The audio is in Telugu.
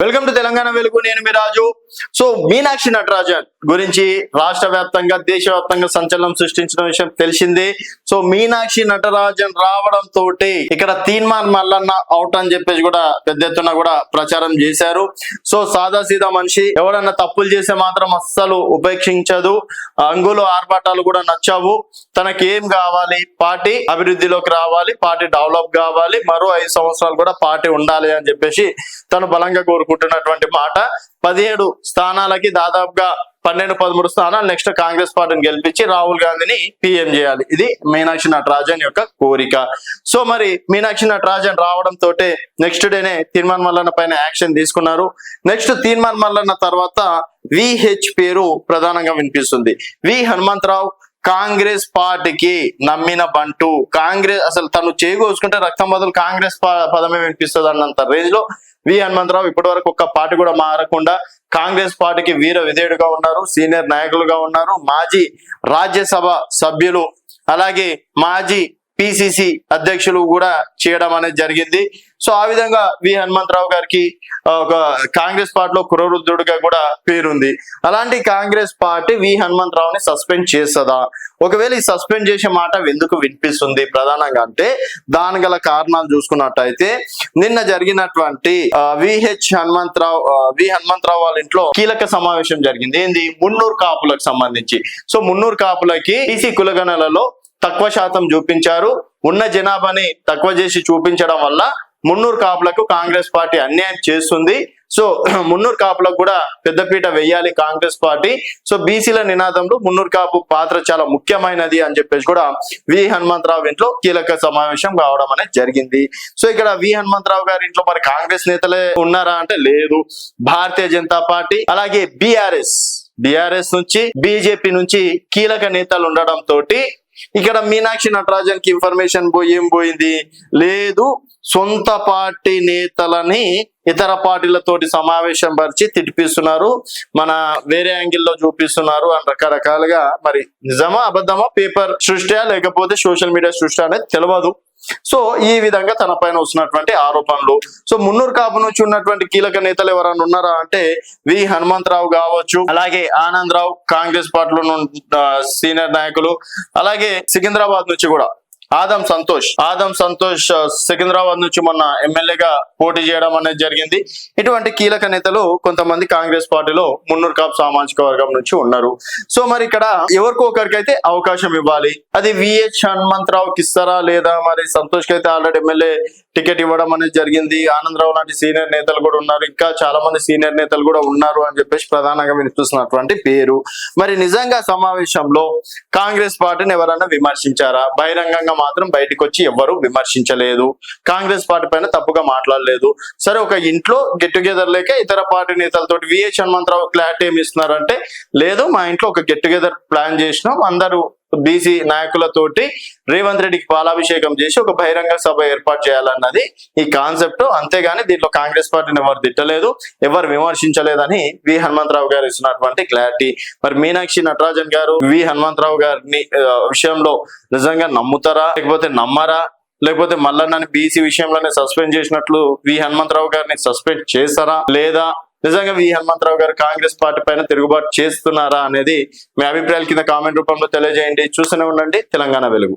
వెల్కమ్ టు తెలంగాణ వెలుగు. నేను మీ రాజు. సో మీనాక్షి నటరాజన్ గురించి రాష్ట్ర వ్యాప్తంగా దేశవ్యాప్తంగా సంచలనం సృష్టించిన విషయం తెలిసిందే. సో మీనాక్షి నటరాజన్ రావడం తోటి ఇక్కడ తీన్మార్ మల్లన్న అవుట్ అని చెప్పేసి కూడా పెద్ద ఎత్తున కూడా ప్రచారం చేశారు. సో సాదా సీదా మనిషి, ఎవడన్నా తప్పులు చేస్తే మాత్రం అస్సలు ఉపేక్షించదు. అంగులు ఆర్భాటాలు కూడా నచ్చావు. తనకి ఏం కావాలి? పార్టీ అభివృద్ధిలోకి రావాలి, పార్టీ డెవలప్ కావాలి, మరో 5 సంవత్సరాలు కూడా పార్టీ ఉండాలి అని చెప్పేసి తను బలంగా కోరుకుంటున్నటువంటి మాట. 17 స్థానాలకి దాదాపుగా 12-13 స్థానాలు నెక్స్ట్ కాంగ్రెస్ పార్టీని గెలిపించి రాహుల్ గాంధీని పీఎం చేయాలి. ఇది మీనాక్షి నటరాజన్ యొక్క కోరిక. సో మరి మీనాక్షి నటరాజన్ రావడం తోటే నెక్స్ట్ డేనే తీన్మార్ మల్లన్న పైన యాక్షన్ తీసుకున్నారు. నెక్స్ట్ తీన్మార్ మల్లన్న తర్వాత విహెచ్ పేరు ప్రధానంగా వినిపిస్తుంది. వి హనుమంతరావు కాంగ్రెస్ పార్టీకి నమ్మిన బంటు. కాంగ్రెస్ అసలు తను చేకూసుకుంటే రక్తం బదులు కాంగ్రెస్ పదమే వినిపిస్తుంది అన్నంత రేంజ్ లో వి హనుమంతరావు ఇప్పటి వరకు ఒక్క పార్టీ కూడా మారకుండా కాంగ్రెస్ పార్టీకి వీర విధేయుడుగా ఉన్నారు, సీనియర్ నాయకులుగా ఉన్నారు, మాజీ రాజ్యసభ సభ్యులు, అలాగే మాజీ పిసిసి అధ్యక్షులు కూడా చేయడం అనేది జరిగింది. సో ఆ విధంగా వి హనుమంతరావు గారికి ఒక కాంగ్రెస్ పార్టీలో కురవృద్ధుడిగా కూడా పేరుంది. అలాంటి కాంగ్రెస్ పార్టీ వి హనుమంతరావుని సస్పెండ్ చేస్తుందా? ఒకవేళ ఈ సస్పెండ్ చేసే మాట ఎందుకు వినిపిస్తుంది ప్రధానంగా అంటే దాని గల కారణాలు చూసుకున్నట్టయితే నిన్న జరిగినటువంటి వి హనుమంతరావు వాళ్ళ ఇంట్లో కీలక సమావేశం జరిగింది. ఏంది? మున్నూరు కాపులకు సంబంధించి. సో మున్నూరు కాపులకి ఈసీ కులగణలలో తక్కువ శాతం చూపించారు. ఉన్న జనాభాని తక్కువ చేసి చూపించడం వల్ల మున్నూరు కాపులకు కాంగ్రెస్ పార్టీ అన్యాయం చేస్తుంది. సో మున్నూరు కాపులకు కూడా పెద్దపీట వెయ్యాలి కాంగ్రెస్ పార్టీ. సో బీసీల నినాదంలో మున్నూరు కాపు పాత్ర చాలా ముఖ్యమైనది అని చెప్పేసి కూడా వి హనుమంతరావు ఇంట్లో కీలక సమావేశం కావడం అనేది జరిగింది. సో ఇక్కడ వి హనుమంతరావు గారి ఇంట్లో మరి కాంగ్రెస్ నేతలే ఉన్నారా అంటే లేదు. భారతీయ జనతా పార్టీ అలాగే బిఆర్ఎస్ నుంచి బీజేపీ నుంచి కీలక నేతలు ఉండడం తోటి ఇక్కడ మీనాక్షి నటరాజన్ కి ఇన్ఫర్మేషన్ ఏం పోయింది లేదు. సొంత పార్టీ నేతలని ఇతర పార్టీలతోటి సమావేశం పరిచి తిట్టిపిస్తున్నారు, మన వేరే యాంగిల్లో చూపిస్తున్నారు అని రకరకాలుగా. మరి నిజమా అబద్ధమా, పేపర్ సృష్టి లేకపోతే సోషల్ మీడియా సృష్టి అనేది తెలియదు. సో ఈ విధంగా తన పైన వస్తున్నటువంటి ఆరోపణలు. సో మున్నూరు కాపు నుంచి ఉన్నటువంటి కీలక నేతలు ఎవరైనా ఉన్నారా అంటే వి హనుమంతరావు కావచ్చు, అలాగే ఆనందరావు కాంగ్రెస్ పార్టీలో సీనియర్ నాయకులు, అలాగే సికింద్రాబాద్ నుంచి కూడా ఆదం సంతోష్ సికింద్రాబాద్ నుంచి మొన్న ఎమ్మెల్యేగా పోటీ చేయడం అనేది జరిగింది. ఇటువంటి కీలక నేతలు కొంతమంది కాంగ్రెస్ పార్టీలో మున్నూరు కాపు సామాజిక వర్గం నుంచి ఉన్నారు. సో మరి ఇక్కడ ఎవరికో ఒకరికైతే అవకాశం ఇవ్వాలి. అది విహెచ్ హనుమంతరావుకి ఇస్తారా లేదా? మరి సంతోష్ కి అయితే ఆల్రెడీ ఎమ్మెల్యే టికెట్ ఇవ్వడం అనేది జరిగింది. ఆనందరావు లాంటి సీనియర్ నేతలు కూడా ఉన్నారు, ఇంకా చాలా మంది సీనియర్ నేతలు కూడా ఉన్నారు అని చెప్పేసి ప్రధానంగా వినిపిస్తున్నటువంటి పేరు. మరి నిజంగా సమావేశంలో కాంగ్రెస్ పార్టీని ఎవరైనా విమర్శించారా? బహిరంగంగా మాత్రం బయటకు వచ్చి ఎవరు విమర్శించలేదు, కాంగ్రెస్ పార్టీ పైన తప్పుగా మాట్లాడలేదు. సరే ఒక ఇంట్లో గెట్ టుగెదర్ లేక ఇతర పార్టీ నేతలతో విహెచ్ హనుమంతరావు క్లారిటీ ఏమి ఇస్తున్నారంటే లేదు, మా ఇంట్లో ఒక గెట్ టుగెదర్ ప్లాన్ చేసినాం, అందరూ బీసీ నాయకులతోటి రేవంత్ రెడ్డికి పాలాభిషేకం చేసి ఒక బహిరంగ సభ ఏర్పాటు చేయాలన్నది ఈ కాన్సెప్ట్. అంతేగాని దీంట్లో కాంగ్రెస్ పార్టీని ఎవరు తిట్టలేదు, ఎవరు విమర్శించలేదని వి హనుమంతరావు గారు ఇస్తున్నటువంటి క్లారిటీ. మరి మీనాక్షి నటరాజన్ గారు వి హనుమంతరావు గారిని విషయంలో నిజంగా నమ్ముతారా లేకపోతే నమ్మరా? లేకపోతే మల్లన్నని బీసీ విషయంలోనే సస్పెండ్ చేసినట్లు వి హనుమంతరావు గారిని సస్పెండ్ చేస్తారా లేదా? నిజంగా వి హనుమంతరావు గారు కాంగ్రెస్ పార్టీ పైన తిరుగుబాటు చేస్తున్నారా అనేది మీ అభిప్రాయాల కింద కామెంట్ రూపంలో తెలియజేయండి. చూస్తూనే ఉండండి తెలంగాణ వెలుగు.